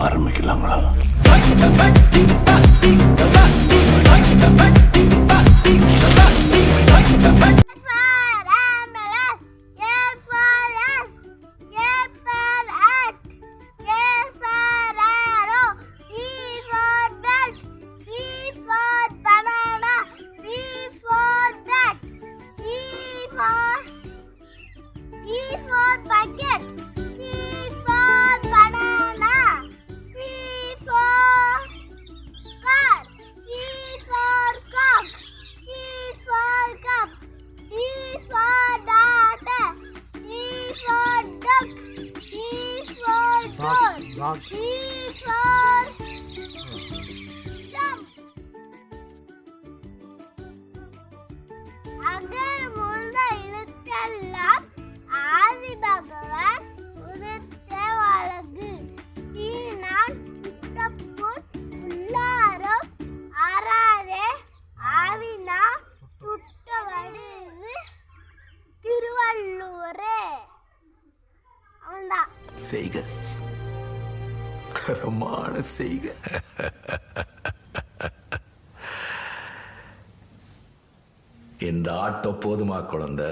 ஆரம்பிக்கலாங்களா? Bucket. C for banana. C for car. C for cup. C for cup. D for daughter. D for duck. D for door. D for jump. अगर मुल्ला इलुत्तल्लाम आदि भगवान उदित्ते वळगु तीनान पुट्टपुट उल्लारम आरादे आविना सुट्टवडु तिरुवल्लूरे அவன்தான் செய்க கரமான செய்க. இந்த ஆட்டம் போதுமா குழந்தை?